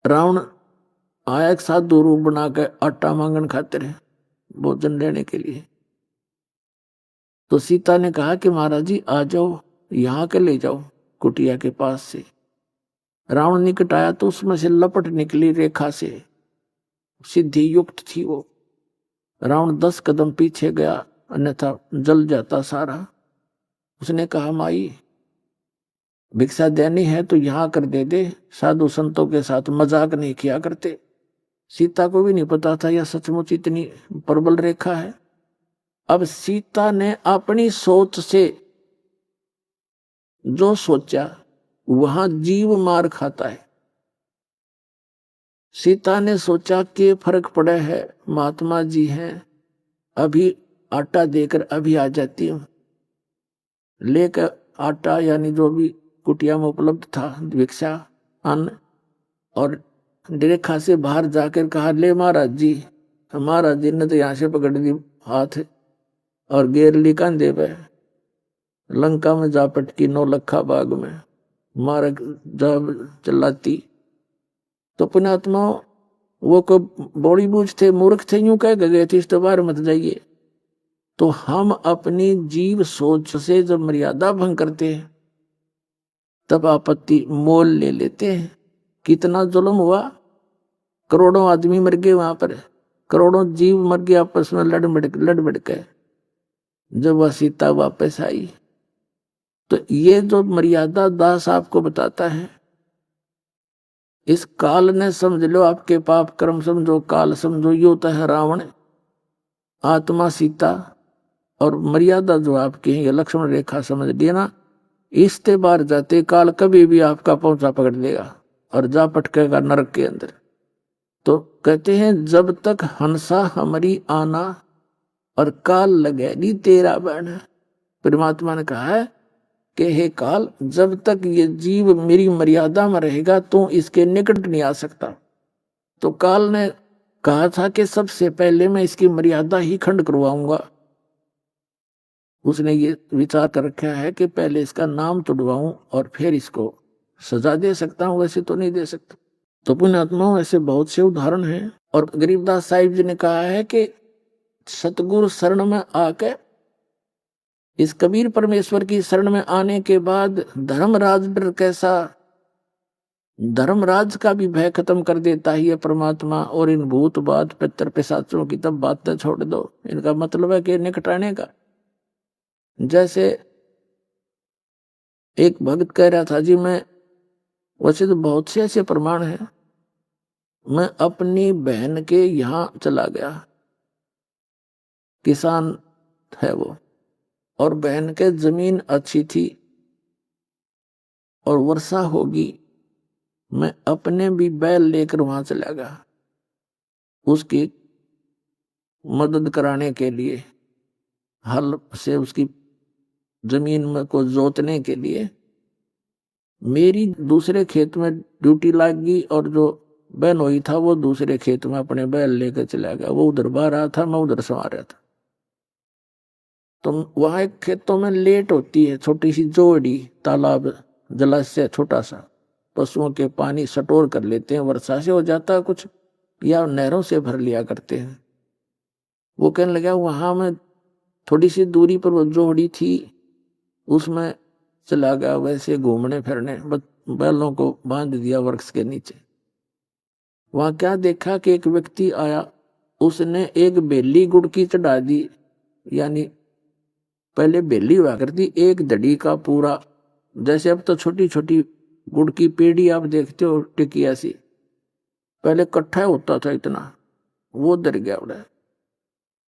रावण आया एक साधु रूप बना के आटा मांगन खातिर भोजन लेने के लिए। तो सीता ने कहा कि महाराज जी आ जाओ, यहाँ के ले जाओ कुटिया के पास से। रावण निकट आया तो उसमें से लपट निकली रेखा से, सिद्धि युक्त थी वो। रावण 10 कदम पीछे गया, अन्यथा जल जाता सारा। उसने कहा माई भिक्षा देनी है तो यहाँ कर दे दे, साधु संतों के साथ मजाक नहीं किया करते। सीता को भी नहीं पता था यह सचमुच इतनी प्रबल रेखा है। अब सीता ने अपनी सोच से जो सोचा वहां जीव मार खाता है। सीता ने सोचा कि फर्क पड़ा है, महात्मा जी हैं, अभी आटा देकर अभी आ जाती हूं। लेकर आटा यानी जो भी कुटिया में उपलब्ध था भिक्षा अन्न, और रेखा से बाहर जाकर कहा ले महाराज जी। महाराज जी ने तो यहां से पकड़ दी हाथ और गेर ली कंधे पे। लंका में जा पटकी 9 लखा बाग में मारक जब चलाती। तो पुण्यात्मा वो को बड़ी बूझ थे, मूर्ख थे, यूं कह गए थे इस तो बाहर मत जाइए। तो हम अपनी जीव सोच से जब मर्यादा भंग करते हैं तब आपत्ति मोल ले लेते हैं। कितना जुल्म हुआ, करोड़ों आदमी मर गए वहां पर, करोड़ों जीव मर गए आपस में लड़ भिड़ के। जब वह सीता वापस आई तो ये जो मर्यादा दास आपको बताता है, इस काल ने समझ लो आपके पाप कर्म समझो, काल समझो, यो होता है रावण, आत्मा सीता, और मर्यादा जो आपकी है ये लक्ष्मण रेखा समझ लेना। इसके बाहर जाते काल कभी भी आपका पहुंचा पकड़ देगा और जा पटकेगा नरक के अंदर। तो कहते हैं जब तक हंसा हमारी आना और काल लगे नी तेरा बन। परमात्मा ने कहा है कि हे काल, जब तक ये जीव मेरी मर्यादा में रहेगा तो इसके निकट नहीं आ सकता। तो काल ने कहा था कि सबसे पहले मैं इसकी मर्यादा ही खंड करवाऊंगा। उसने ये विचार कर रखा है कि पहले इसका नाम तोड़वाऊं और फिर इसको सजा दे सकता हूं, वैसे तो नहीं दे सकता। तो पुण्यात्माओं ऐसे बहुत से उदाहरण हैं। और गरीबदास साहिब जी ने कहा है कि सतगुरु शरण में आके, इस कबीर परमेश्वर की शरण में आने के बाद धर्मराज डर कैसा, धर्मराज का भी भय खत्म कर देता है ये परमात्मा। और इन भूत बात पितर पिशाचों की तब बातें छोड़ दो, इनका मतलब है कि निकटाने का। जैसे एक भक्त कह रहा था जी, मैं वैसे तो बहुत से ऐसे प्रमाण हैं, मैं अपनी बहन के यहां चला गया, किसान है वो, और बहन के जमीन अच्छी थी और वर्षा होगी, मैं अपने भी बैल लेकर वहां चला गया उसकी मदद कराने के लिए, हल से उसकी जमीन में को जोतने के लिए। मेरी दूसरे खेत में ड्यूटी लग गई और जो बहन हुई था वो दूसरे खेत में अपने बैल लेकर चला गया। वो उधर बाहर रहा था, मैं उधर सवा रहा था। तो वहां एक खेतों में लेट होती है, छोटी सी जोड़ी, तालाब जलाशय छोटा सा, पशुओं के पानी स्टोर कर लेते हैं, वर्षा से हो जाता है कुछ, या नहरों से भर लिया करते हैं। वो कहने लगा वहां में थोड़ी सी दूरी पर वो जोड़ी थी, उसमें चला गया वैसे घूमने फिरने, बैलों को बांध दिया वृक्ष के नीचे। वहां क्या देखा कि एक व्यक्ति आया, उसने एक बेली गुड़ की चढ़ा दी, यानी पहले बेली हुआ करती एक धड़ी का पूरा, जैसे अब तो छोटी छोटी गुड़ की पेड़ी आप देखते हो टिकिया सी, पहले इकट्ठा होता था इतना, वो दर गया उड़ा।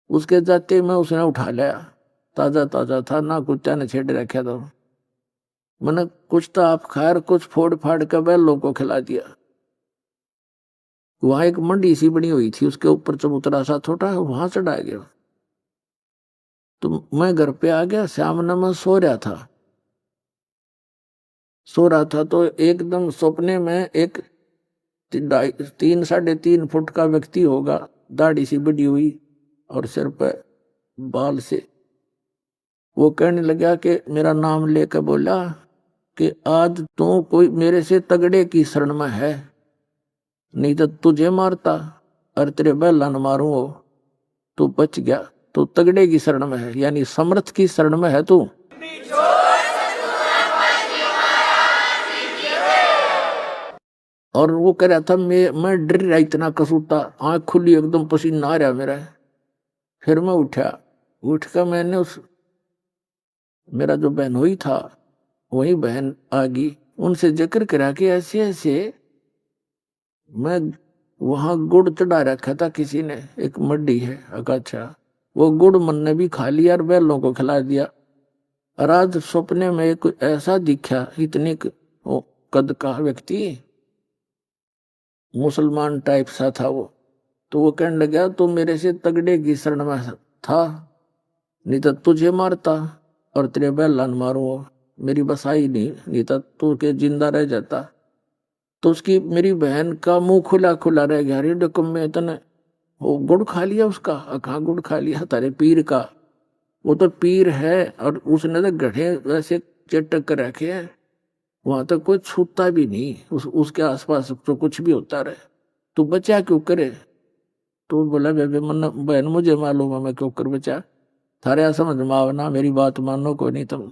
उसके जाते में उसने उठा लिया, ताजा ताजा था ना, कुत्ता ने छेड़ रखा था। मैंने कुछ तो आप खैर कुछ फोड़ फाड़ कर बैलों को खिला दिया। वहां एक मंडी सी बनी हुई थी, उसके ऊपर चबूतरा सा छोटा, वहां चढ़ा गया। तो मैं घर पे आ गया, सामने मैं सो रहा था तो एकदम सपने में एक 3-3.5 फुट का व्यक्ति होगा, दाढ़ी सी बड़ी हुई और सिर पर बाल से, वो कहने लगा कि मेरा नाम लेकर बोला कि आज तो कोई मेरे से तगड़े की शरण में है। नहीं तो तुझे मारता और तेरे बैला न मारूं वो। तू बच गया, तू तगड़े की शरण में है, यानी समर्थ की शरण में है तू। और वो कह रहा था मैं डर रहा, इतना कसूता, आंख खुली एकदम, पसीना आ रहा मेरा। फिर मैं उठा, उठ कर मैंने उस मेरा जो बहनोई था वही बहन आ गई, उनसे जिक्र करा कि ऐसे ऐसे मैं वहां गुड़ चढ़ा रखा था किसी ने, एक मड्डी है अकाछा, वो गुड़ मन ने भी खा लिया और बैलों को खिला दिया। और आज सपने में एक ऐसा दिखा, इतने कद का व्यक्ति, मुसलमान टाइप सा था वो। तो वो कहने लगा तो मेरे से तगड़े की शरण में था, नहीं तो तुझे मारता और तेरे बैलान मारूं, मेरी बसाई नहीं तो तू के जिंदा रह जाता। तो उसकी मेरी बहन का मुंह खुला खुला रह गया, अरे डकम में इतने वो गुड़ खा लिया उसका। कहाँ गुड़ खा लिया? तारे पीर का, वो तो पीर है और उसने तो गड्ढे वैसे चटक कर रखे हैं, वहां तो कोई छूता भी नहीं, उसके आसपास तो कुछ भी होता रहे। तू बचा क्यों करे? तो बोला बेबे मन बहन मुझे मालूम है मैं क्यों कर बचा, थारे यहाँ समझ में आवना, मेरी बात मानो कोई नहीं तुम।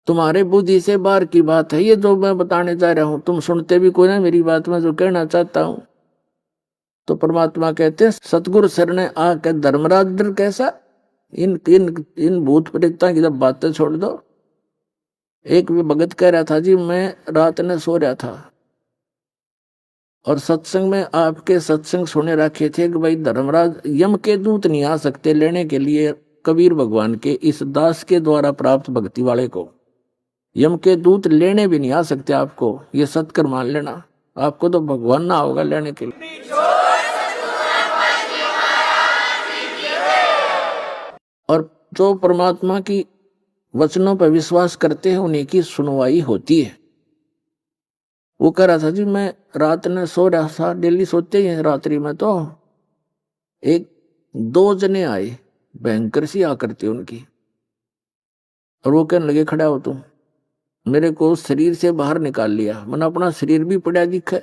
तुम्हारे बुद्धि से बाहर की बात है ये जो मैं बताने जा रहा हूं, तुम सुनते भी कोई ना मेरी बात में जो कहना चाहता हूं। तो परमात्मा कहते हैं सतगुरु शरण आके धर्मराज डर कैसा। इन इन इन भूत प्रेतता की जब बातें छोड़ दो। एक भी भगत कह रहा था जी मैं रात ने सो रहा था और सत्संग में आपके सत्संग सुने रखे थे कि भाई धर्मराज यम के दूत नहीं आ सकते लेने के लिए कबीर भगवान के इस दास के द्वारा प्राप्त भक्ति वाले को, यम के दूत लेने भी नहीं आ सकते आपको, ये सत्कर मान लेना। आपको तो भगवान ना होगा लेने के लिए। और जो परमात्मा की वचनों पर विश्वास करते हैं उन्हीं की सुनवाई होती है। वो कह रहा था जी मैं रात में सो रहा था, डेली सोते ही रात्रि में, तो एक दो जने आए, भयंकर सी आकृति उनकी, और वो कहने लगे खड़ा हो तुम। मेरे को शरीर से बाहर निकाल लिया, मैंने अपना शरीर भी पड़ा दिखे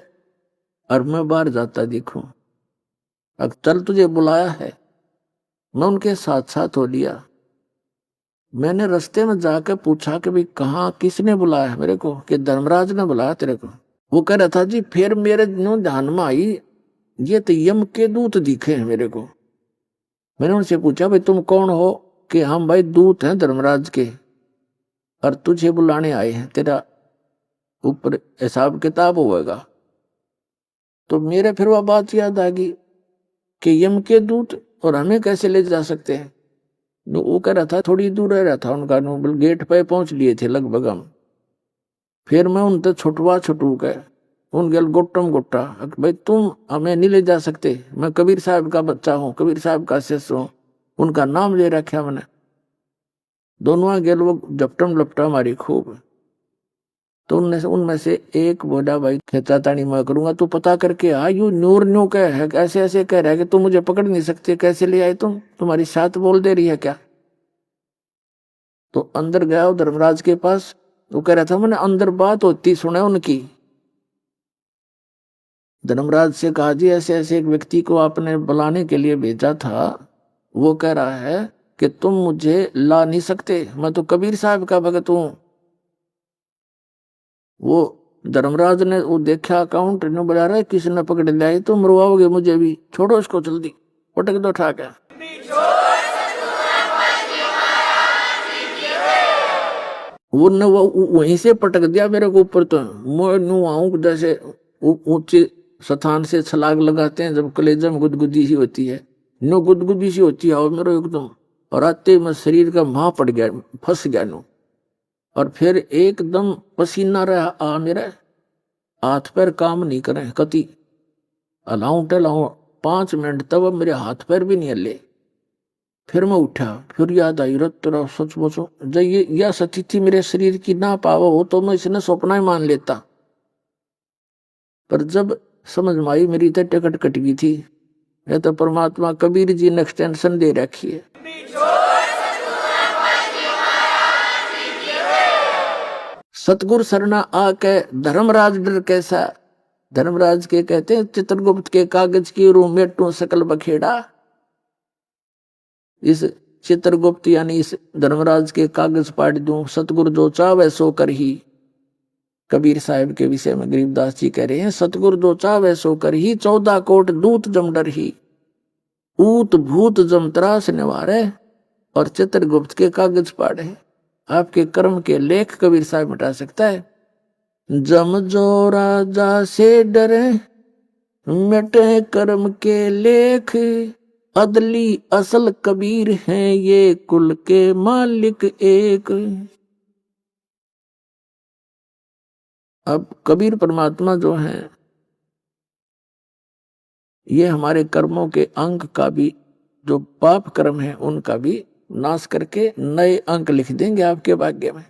और मैं बाहर जाता दिखूं। अब चल तुझे बुलाया है, मैं उनके साथ साथ हो लिया। मैंने रास्ते में जाकर पूछा कि भाई कहाँ किसने बुलाया मेरे को, कि धर्मराज ने बुलाया तेरे को। वो कह रहा था जी फिर मेरे ध्यान में आई ये तो यम के दूत दिखे हैं मेरे को। मैंने उनसे पूछा भाई तुम कौन हो? कि हम भाई दूत हैं धर्मराज के और तुझे बुलाने आए हैं, तेरा ऊपर हिसाब किताब होगा। तो मेरे फिर वह बात याद आ गई कि यम के दूत और हमें कैसे ले जा सकते हैं। वो कह रहा था थोड़ी दूर रह रहा था उनका, नोबल गेट पे पहुंच लिए थे लगभग हम। फिर मैं उनसे छुटवा छुटू के उन गल गुट्टम गुट्टा, भाई तुम हमें नहीं ले जा सकते, मैं कबीर साहब का बच्चा हूँ, कबीर साहब का शिष्य हूँ, उनका नाम ले रखा मैंने। दोनों गेल वो झपटम लपटा मारी खूब। तो उनमें से एक बोला भाई खेता तानी मैं करूंगा, तू पता करके आ, यू नूर न्यू कह है ऐसे ऐसे कह रहा है कि तुम मुझे पकड़ नहीं सकते, कैसे ले आए तुम, तुम्हारी साथ बोल दे रही है क्या? तो अंदर गया धर्मराज के पास, वो कह रहा था मैंने अंदर बात होती सुने उनकी। धर्मराज से कहा जी ऐसे ऐसे एक व्यक्ति को आपने बुलाने के लिए भेजा था, वो कह रहा है कि तुम मुझे ला नहीं सकते, मैं तो कबीर साहब का भगत हूं। वो धर्मराज ने वो देखा अकाउंट ने बुला रहा है किसने पकड़ लिया है, तुम मरवाओगे मुझे भी, छोड़ो इसको जल्दी, पटक दो ठाक है। वो वहीं से पटक दिया मेरे को ऊपर। तो मैं नू आऊं जैसे ऊंचे स्थान से छलांग लगाते हैं जब कलेजा में गुदगुदी सी होती है, नो गुदगुदी सी होती है और मेरे एकदम, और आते में शरीर का मां पड़ गया, फंस गया नो। और फिर एकदम पसीना रहा आ मेरा, हाथ पैर काम नहीं करे, कति अलाऊं टलाऊं 5 मिनट तब अब मेरे हाथ पैर भी नहीं हले। फिर मैं उठा, फिर याद आई रत तेरा सच बचो, जब ये यह सती थी मेरे शरीर की ना पावा हो तो मैं इसने सपना ही मान लेता। पर जब समझ में आई मेरी तो टिकट कट गई थी, यह तो परमात्मा कबीर जी ने एक्सटेंशन दे रखी है। सतगुरु सरना आके धर्मराज डर कैसा। धर्मराज के कहते हैं चित्रगुप्त के कागज की रू मेटू सकल बखेड़ा। इस चित्रगुप्त यानी इस धर्मराज के कागज पाट दूं, सतगुरु जो चावे सो कर ही। कबीर साहब के विषय में गरीबदास जी कह रहे हैं सतगुरु जो चावे सो कर ही, 14 कोट दूत जम डर ही। ऊत भूत जम त्रास निवारे और चित्रगुप्त के कागज पाड़े। आपके कर्म के लेख कबीर साहब मिटा सकता है। जम जो राजा से डरे मिटे कर्म के लेख, अदली असल कबीर हैं ये कुल के मालिक एक। अब कबीर परमात्मा जो हैं ये हमारे कर्मों के अंक का भी, जो पाप कर्म है उनका भी नाश करके नए अंक लिख देंगे आपके भाग्य में।